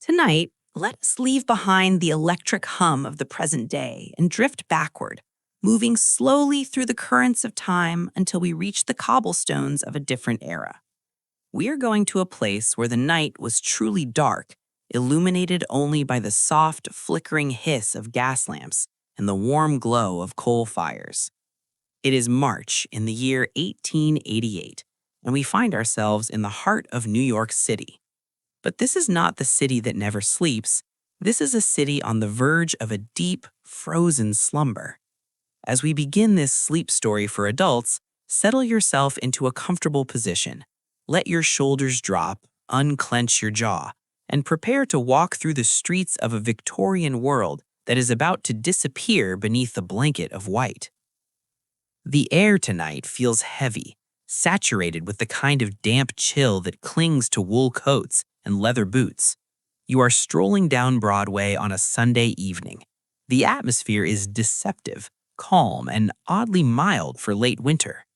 Tonight, let us leave behind the electric hum of the present day and drift backward, moving slowly through the currents of time until we reach the cobblestones of a different era. We are going to a place where the night was truly dark, illuminated only by the soft, flickering hiss of gas lamps and the warm glow of coal fires. It is March in the year 1888, and we find ourselves in the heart of New York City. But this is not the city that never sleeps. This is a city on the verge of a deep, frozen slumber. As we begin this sleep story for adults, settle yourself into a comfortable position. Let your shoulders drop, unclench your jaw, and prepare to walk through the streets of a Victorian world that is about to disappear beneath a blanket of white. The air tonight feels heavy, saturated with the kind of damp chill that clings to wool coats and leather boots. You are strolling down Broadway on a Sunday evening. The atmosphere is deceptive, calm, and oddly mild for late winter.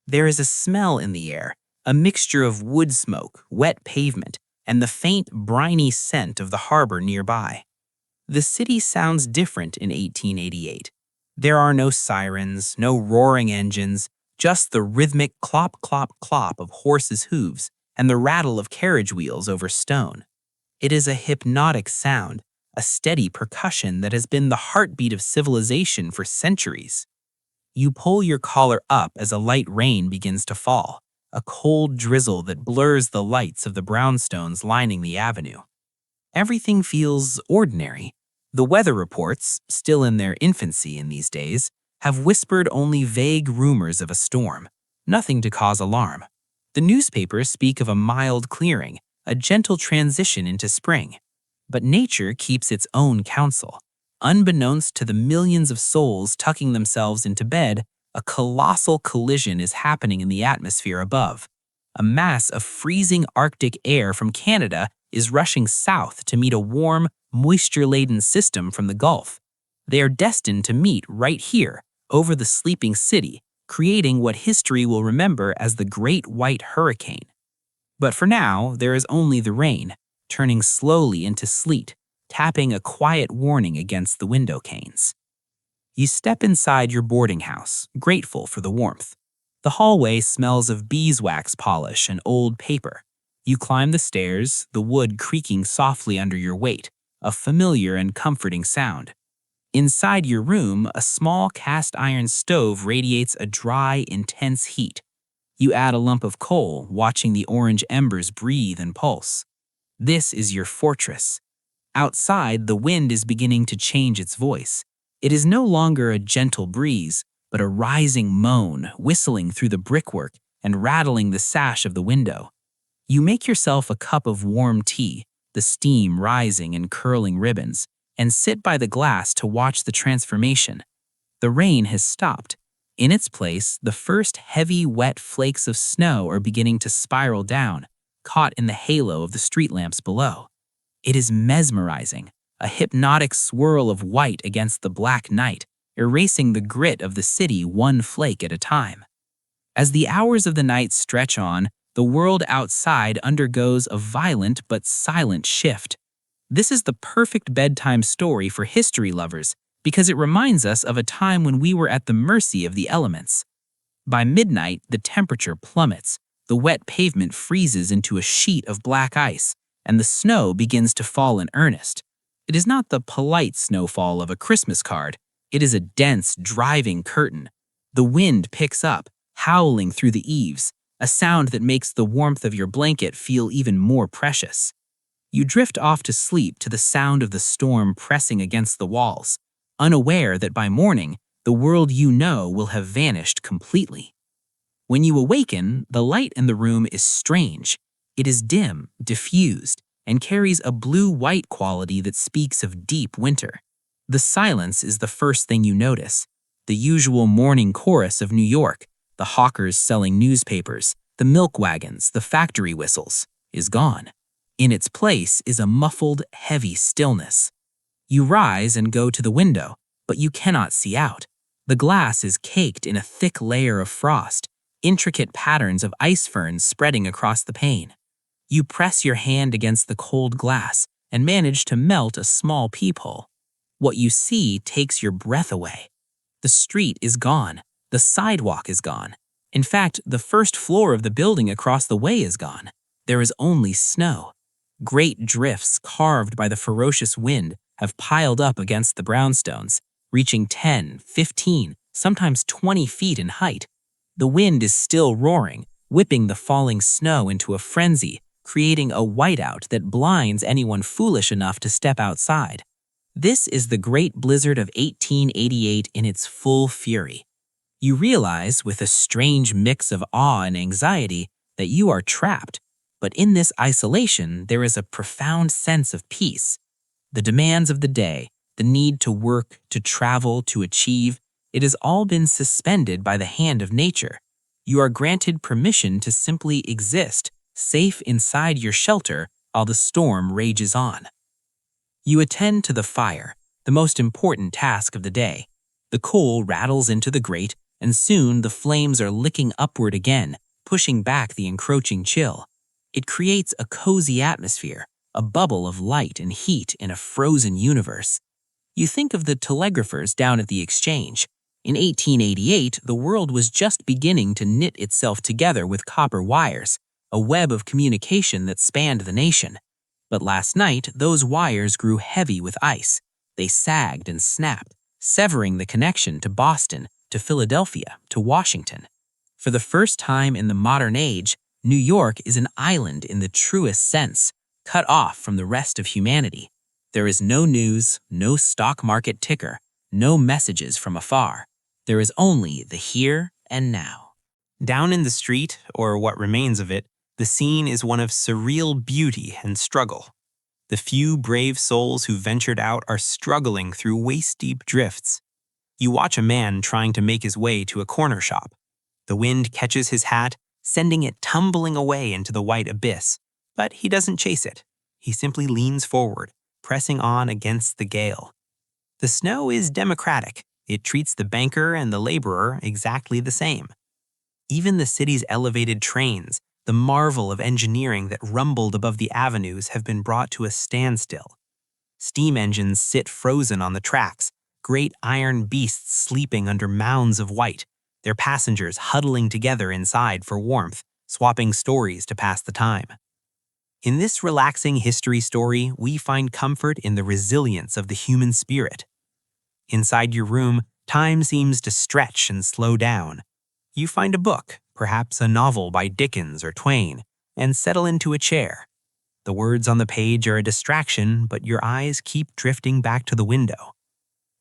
There is a smell in the air, a mixture of wood smoke, wet pavement, and the faint, briny scent of the harbor nearby. The city sounds different in 1888. There are no sirens, no roaring engines, just the rhythmic clop, clop, clop of horses' hooves and the rattle of carriage wheels over stone. It is a hypnotic sound, a steady percussion that has been the heartbeat of civilization for centuries. You pull your collar up as a light rain begins to fall, a cold drizzle that blurs the lights of the brownstones lining the avenue. Everything feels ordinary. The weather reports, still in their infancy in these days, have whispered only vague rumors of a storm, nothing to cause alarm. The newspapers speak of a mild clearing, a gentle transition into spring. But nature keeps its own counsel. Unbeknownst to the millions of souls tucking themselves into bed, a colossal collision is happening in the atmosphere above. A mass of freezing Arctic air from Canada is rushing south to meet a warm, moisture-laden system from the Gulf. They are destined to meet right here, over the sleeping city, creating what history will remember as the Great White Hurricane. But for now, there is only the rain, turning slowly into sleet, tapping a quiet warning against the window canes. You step inside your boarding house, grateful for the warmth. The hallway smells of beeswax polish and old paper. You climb the stairs, the wood creaking softly under your weight, a familiar and comforting sound. Inside your room, a small cast iron stove radiates a dry, intense heat. You add a lump of coal, watching the orange embers breathe and pulse. This is your fortress. Outside, the wind is beginning to change its voice. It is no longer a gentle breeze, but a rising moan, whistling through the brickwork and rattling the sash of the window. You make yourself a cup of warm tea, the steam rising and curling ribbons, and sit by the glass to watch the transformation. The rain has stopped. In its place, the first heavy, wet flakes of snow are beginning to spiral down, caught in the halo of the street lamps below. It is mesmerizing, a hypnotic swirl of white against the black night, erasing the grit of the city one flake at a time. As the hours of the night stretch on, the world outside undergoes a violent but silent shift. This is the perfect bedtime story for history lovers because it reminds us of a time when we were at the mercy of the elements. By midnight, the temperature plummets, the wet pavement freezes into a sheet of black ice, and the snow begins to fall in earnest. It is not the polite snowfall of a Christmas card. It is a dense, driving curtain. The wind picks up, howling through the eaves, a sound that makes the warmth of your blanket feel even more precious. You drift off to sleep to the sound of the storm pressing against the walls, unaware that by morning, the world you know will have vanished completely. When you awaken, the light in the room is strange. It is dim, diffused, and carries a blue-white quality that speaks of deep winter. The silence is the first thing you notice. The usual morning chorus of New York, the hawkers selling newspapers, the milk wagons, the factory whistles, is gone. In its place is a muffled, heavy stillness. You rise and go to the window, but you cannot see out. The glass is caked in a thick layer of frost, intricate patterns of ice ferns spreading across the pane. You press your hand against the cold glass, and manage to melt a small peephole. What you see takes your breath away. The street is gone. The sidewalk is gone. In fact, the first floor of the building across the way is gone. There is only snow. Great drifts carved by the ferocious wind have piled up against the brownstones, reaching 10, 15, sometimes 20 feet in height. The wind is still roaring, whipping the falling snow into a frenzy, creating a whiteout that blinds anyone foolish enough to step outside. This is the Great Blizzard of 1888 in its full fury. You realize, with a strange mix of awe and anxiety, that you are trapped. But in this isolation, there is a profound sense of peace. The demands of the day, the need to work, to travel, to achieve, it has all been suspended by the hand of nature. You are granted permission to simply exist, safe inside your shelter while the storm rages on. You attend to the fire, the most important task of the day. The coal rattles into the grate, and soon the flames are licking upward again, pushing back the encroaching chill. It creates a cozy atmosphere, a bubble of light and heat in a frozen universe. You think of the telegraphers down at the exchange. In 1888, the world was just beginning to knit itself together with copper wires, a web of communication that spanned the nation. But last night, those wires grew heavy with ice. They sagged and snapped, severing the connection to Boston, to Philadelphia, to Washington. For the first time in the modern age, New York is an island in the truest sense, cut off from the rest of humanity. There is no news, no stock market ticker, no messages from afar. There is only the here and now. Down in the street, or what remains of it, the scene is one of surreal beauty and struggle. The few brave souls who ventured out are struggling through waist-deep drifts. You watch a man trying to make his way to a corner shop. The wind catches his hat, sending it tumbling away into the white abyss. But he doesn't chase it. He simply leans forward, pressing on against the gale. The snow is democratic. It treats the banker and the laborer exactly the same. Even the city's elevated trains, the marvel of engineering that rumbled above the avenues, have been brought to a standstill. Steam engines sit frozen on the tracks, great iron beasts sleeping under mounds of white, their passengers huddling together inside for warmth, swapping stories to pass the time. In this relaxing history story, we find comfort in the resilience of the human spirit. Inside your room, time seems to stretch and slow down. You find a book, perhaps a novel by Dickens or Twain, and settle into a chair. The words on the page are a distraction, but your eyes keep drifting back to the window.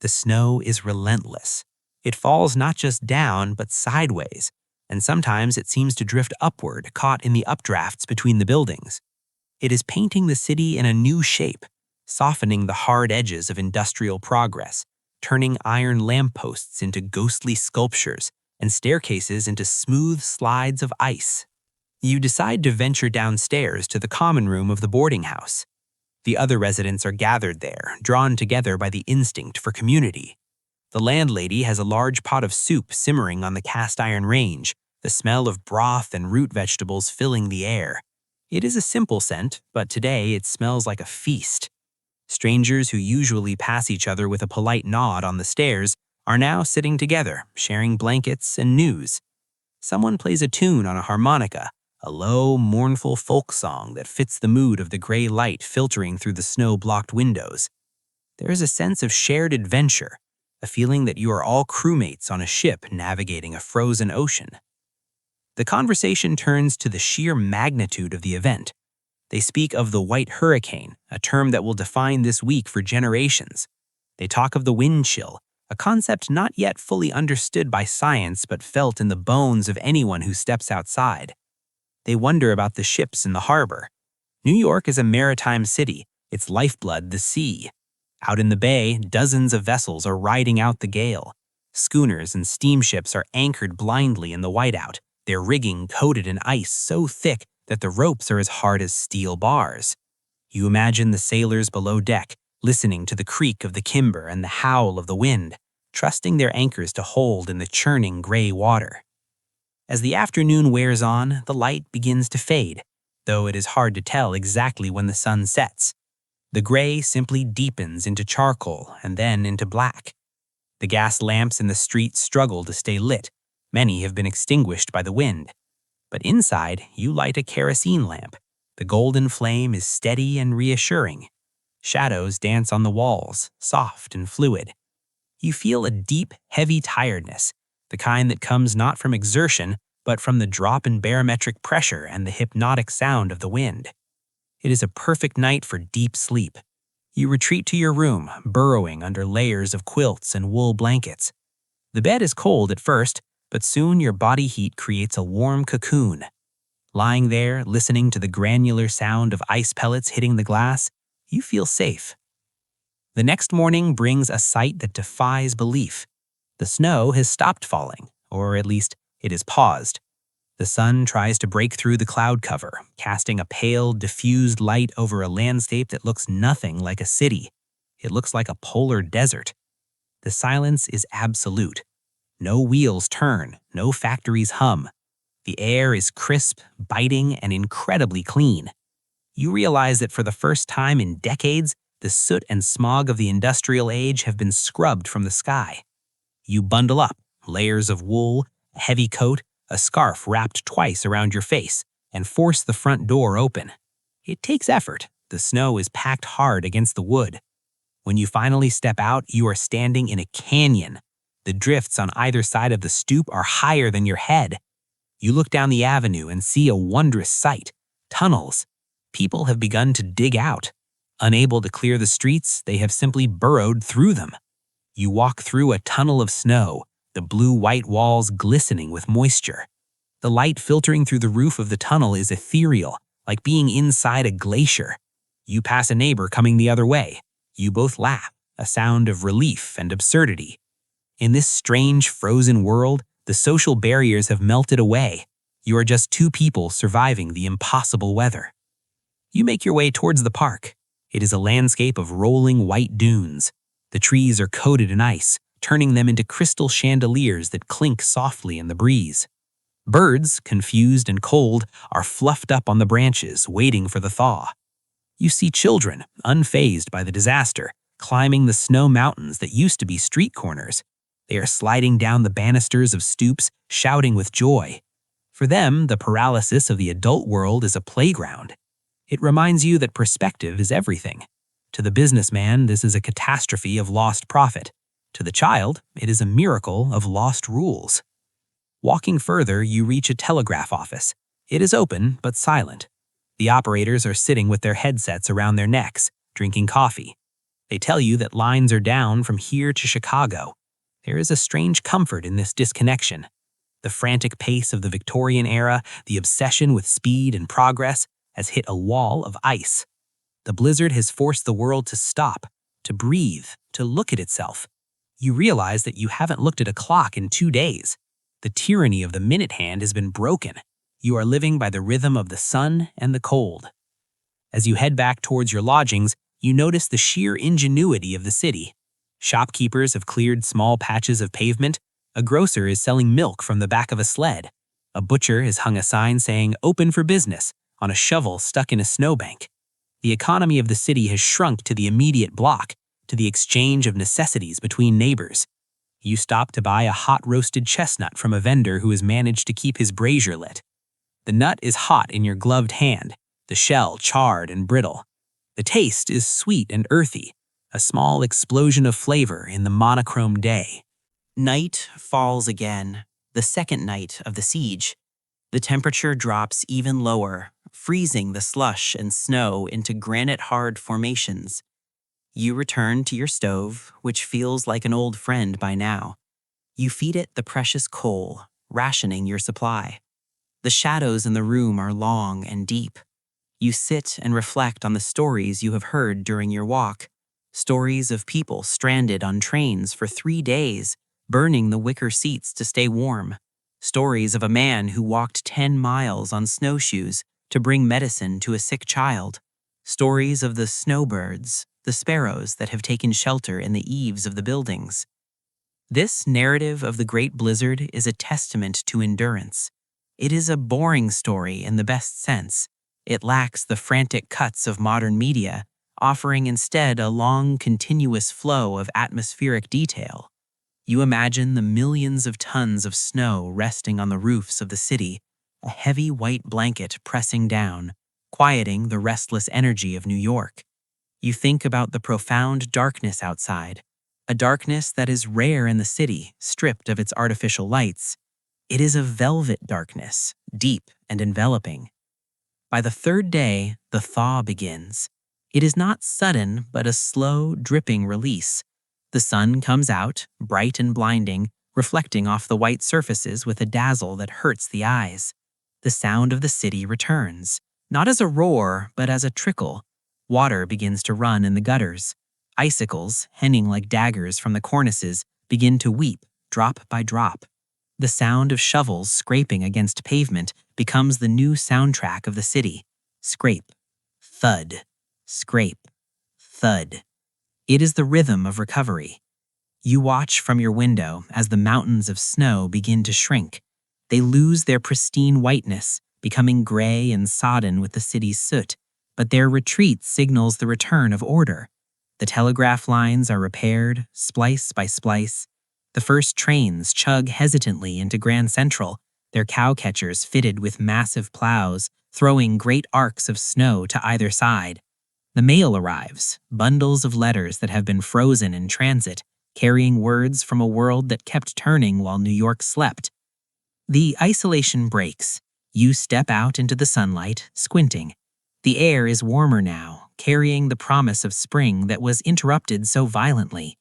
The snow is relentless. It falls not just down, but sideways, and sometimes it seems to drift upward, caught in the updrafts between the buildings. It is painting the city in a new shape, softening the hard edges of industrial progress, turning iron lampposts into ghostly sculptures and staircases into smooth slides of ice. You decide to venture downstairs to the common room of the boarding house. The other residents are gathered there, drawn together by the instinct for community. The landlady has a large pot of soup simmering on the cast-iron range, the smell of broth and root vegetables filling the air. It is a simple scent, but today it smells like a feast. Strangers who usually pass each other with a polite nod on the stairs are now sitting together, sharing blankets and news. Someone plays a tune on a harmonica, a low, mournful folk song that fits the mood of the gray light filtering through the snow-blocked windows. There is a sense of shared adventure, a feeling that you are all crewmates on a ship navigating a frozen ocean. The conversation turns to the sheer magnitude of the event. They speak of the white hurricane, a term that will define this week for generations. They talk of the wind chill, a concept not yet fully understood by science but felt in the bones of anyone who steps outside. They wonder about the ships in the harbor. New York is a maritime city, its lifeblood the sea. Out in the bay, dozens of vessels are riding out the gale. Schooners and steamships are anchored blindly in the whiteout, their rigging coated in ice so thick that the ropes are as hard as steel bars. You imagine the sailors below deck, listening to the creak of the kimber and the howl of the wind, trusting their anchors to hold in the churning gray water. As the afternoon wears on, the light begins to fade, though it is hard to tell exactly when the sun sets. The gray simply deepens into charcoal and then into black. The gas lamps in the street struggle to stay lit. Many have been extinguished by the wind. But inside, you light a kerosene lamp. The golden flame is steady and reassuring. Shadows dance on the walls, soft and fluid. You feel a deep, heavy tiredness, the kind that comes not from exertion, but from the drop in barometric pressure and the hypnotic sound of the wind. It is a perfect night for deep sleep. You retreat to your room, burrowing under layers of quilts and wool blankets. The bed is cold at first, but soon your body heat creates a warm cocoon. Lying there, listening to the granular sound of ice pellets hitting the glass, you feel safe. The next morning brings a sight that defies belief. The snow has stopped falling, or at least it has paused. The sun tries to break through the cloud cover, casting a pale, diffused light over a landscape that looks nothing like a city. It looks like a polar desert. The silence is absolute. No wheels turn, no factories hum. The air is crisp, biting, and incredibly clean. You realize that for the first time in decades, the soot and smog of the industrial age have been scrubbed from the sky. You bundle up, layers of wool, a heavy coat, a scarf wrapped twice around your face, and force the front door open. It takes effort. The snow is packed hard against the wood. When you finally step out, you are standing in a canyon. The drifts on either side of the stoop are higher than your head. You look down the avenue and see a wondrous sight. Tunnels. People have begun to dig out. Unable to clear the streets, they have simply burrowed through them. You walk through a tunnel of snow, the blue-white walls glistening with moisture. The light filtering through the roof of the tunnel is ethereal, like being inside a glacier. You pass a neighbor coming the other way. You both laugh, a sound of relief and absurdity. In this strange, frozen world, the social barriers have melted away. You are just two people surviving the impossible weather. You make your way towards the park. It is a landscape of rolling white dunes. The trees are coated in ice, turning them into crystal chandeliers that clink softly in the breeze. Birds, confused and cold, are fluffed up on the branches, waiting for the thaw. You see children, unfazed by the disaster, climbing the snow mountains that used to be street corners. They are sliding down the banisters of stoops, shouting with joy. For them, the paralysis of the adult world is a playground. It reminds you that perspective is everything. To the businessman, this is a catastrophe of lost profit. To the child, it is a miracle of lost rules. Walking further, you reach a telegraph office. It is open, but silent. The operators are sitting with their headsets around their necks, drinking coffee. They tell you that lines are down from here to Chicago. There is a strange comfort in this disconnection. The frantic pace of the Victorian era, the obsession with speed and progress, has hit a wall of ice. The blizzard has forced the world to stop, to breathe, to look at itself. You realize that you haven't looked at a clock in 2 days. The tyranny of the minute hand has been broken. You are living by the rhythm of the sun and the cold. As you head back towards your lodgings, you notice the sheer ingenuity of the city. Shopkeepers have cleared small patches of pavement. A grocer is selling milk from the back of a sled. A butcher has hung a sign saying "Open for business" on a shovel stuck in a snowbank. The economy of the city has shrunk to the immediate block, to the exchange of necessities between neighbors. You stop to buy a hot-roasted chestnut from a vendor who has managed to keep his brazier lit. The nut is hot in your gloved hand, the shell charred and brittle. The taste is sweet and earthy, a small explosion of flavor in the monochrome day. Night falls again, the second night of the siege. The temperature drops even lower, freezing the slush and snow into granite-hard formations. You return to your stove, which feels like an old friend by now. You feed it the precious coal, rationing your supply. The shadows in the room are long and deep. You sit and reflect on the stories you have heard during your walk. Stories of people stranded on trains for 3 days, burning the wicker seats to stay warm. Stories of a man who walked 10 miles on snowshoes to bring medicine to a sick child. Stories of the snowbirds, the sparrows that have taken shelter in the eaves of the buildings. This narrative of the Great Blizzard is a testament to endurance. It is a boring story in the best sense. It lacks the frantic cuts of modern media, offering instead a long, continuous flow of atmospheric detail. You imagine the millions of tons of snow resting on the roofs of the city, a heavy white blanket pressing down, quieting the restless energy of New York. You think about the profound darkness outside, a darkness that is rare in the city, stripped of its artificial lights. It is a velvet darkness, deep and enveloping. By the third day, the thaw begins. It is not sudden, but a slow, dripping release. The sun comes out, bright and blinding, reflecting off the white surfaces with a dazzle that hurts the eyes. The sound of the city returns, not as a roar, but as a trickle. Water begins to run in the gutters. Icicles, hanging like daggers from the cornices, begin to weep, drop by drop. The sound of shovels scraping against pavement becomes the new soundtrack of the city. Scrape, thud, scrape, thud. It is the rhythm of recovery. You watch from your window as the mountains of snow begin to shrink. They lose their pristine whiteness, becoming gray and sodden with the city's soot, but their retreat signals the return of order. The telegraph lines are repaired, splice by splice. The first trains chug hesitantly into Grand Central, their cowcatchers fitted with massive plows, throwing great arcs of snow to either side. The mail arrives, bundles of letters that have been frozen in transit, carrying words from a world that kept turning while New York slept. The isolation breaks. You step out into the sunlight, squinting. The air is warmer now, carrying the promise of spring that was interrupted so violently.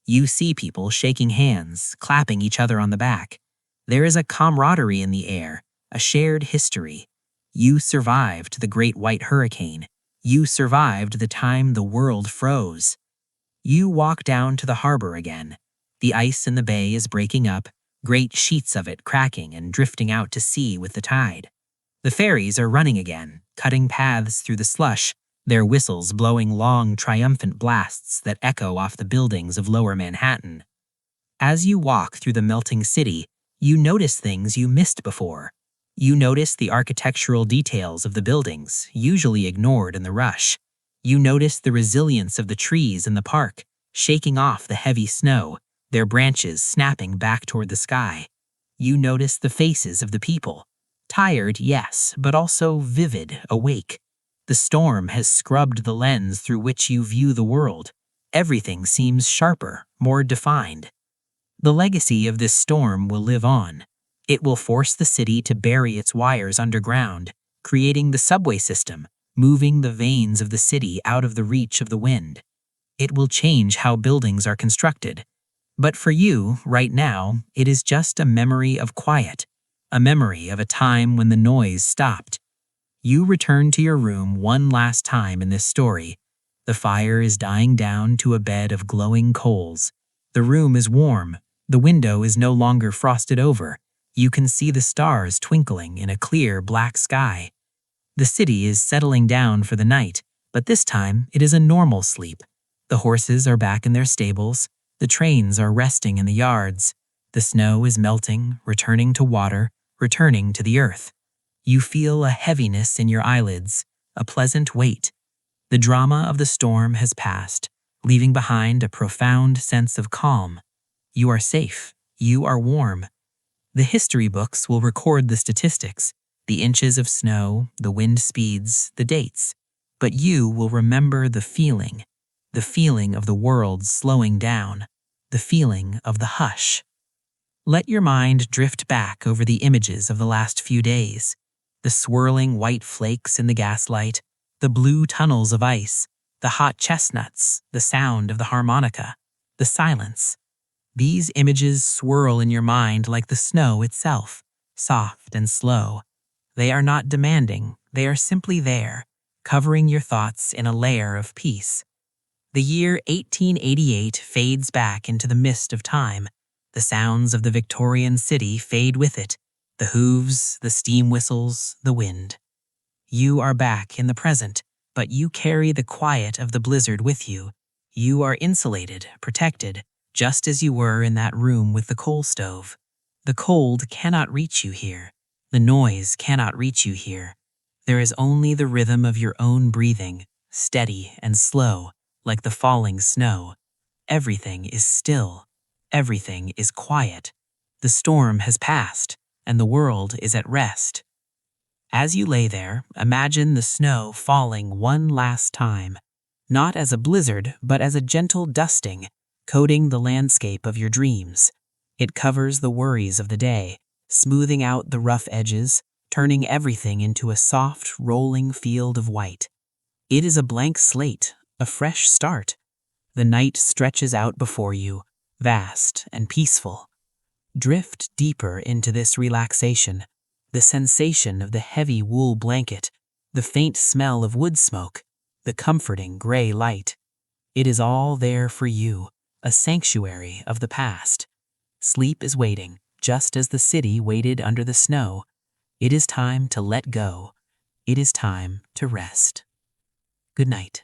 You see people shaking hands, clapping each other on the back. There is a camaraderie in the air, a shared history. You survived the Great White Hurricane. You survived the time the world froze. You walk down to the harbor again. The ice in the bay is breaking up, great sheets of it cracking and drifting out to sea with the tide. The ferries are running again, cutting paths through the slush, their whistles blowing long, triumphant blasts that echo off the buildings of Lower Manhattan. As you walk through the melting city, you notice things you missed before. You notice the architectural details of the buildings, usually ignored in the rush. You notice the resilience of the trees in the park, shaking off the heavy snow, their branches snapping back toward the sky. You notice the faces of the people. Tired, yes, but also vivid, awake. The storm has scrubbed the lens through which you view the world. Everything seems sharper, more defined. The legacy of this storm will live on. It will force the city to bury its wires underground, creating the subway system, moving the veins of the city out of the reach of the wind. It will change how buildings are constructed. But for you, right now, it is just a memory of quiet, a memory of a time when the noise stopped. You return to your room one last time in this story. The fire is dying down to a bed of glowing coals. The room is warm. The window is no longer frosted over. You can see the stars twinkling in a clear black sky. The city is settling down for the night, but this time it is a normal sleep. The horses are back in their stables. The trains are resting in the yards. The snow is melting, returning to water, returning to the earth. You feel a heaviness in your eyelids, a pleasant weight. The drama of the storm has passed, leaving behind a profound sense of calm. You are safe. You are warm. The history books will record the statistics, the inches of snow, the wind speeds, the dates. But you will remember the feeling of the world slowing down, the feeling of the hush. Let your mind drift back over the images of the last few days. The swirling white flakes in the gaslight, the blue tunnels of ice, the hot chestnuts, the sound of the harmonica, the silence. These images swirl in your mind like the snow itself, soft and slow. They are not demanding, they are simply there, covering your thoughts in a layer of peace. The year 1888 fades back into the mist of time. The sounds of the Victorian city fade with it, the hooves, the steam whistles, the wind. You are back in the present, but you carry the quiet of the blizzard with you. You are insulated, protected, just as you were in that room with the coal stove. The cold cannot reach you here. The noise cannot reach you here. There is only the rhythm of your own breathing, steady and slow, like the falling snow. Everything is still. Everything is quiet. The storm has passed, and the world is at rest. As you lay there, imagine the snow falling one last time, not as a blizzard, but as a gentle dusting, coating the landscape of your dreams. It covers the worries of the day, smoothing out the rough edges, turning everything into a soft, rolling field of white. It is a blank slate, a fresh start. The night stretches out before you, vast and peaceful. Drift deeper into this relaxation, the sensation of the heavy wool blanket, the faint smell of wood smoke, the comforting gray light. It is all there for you, a sanctuary of the past. Sleep is waiting, just as the city waited under the snow. It is time to let go. It is time to rest. Good night.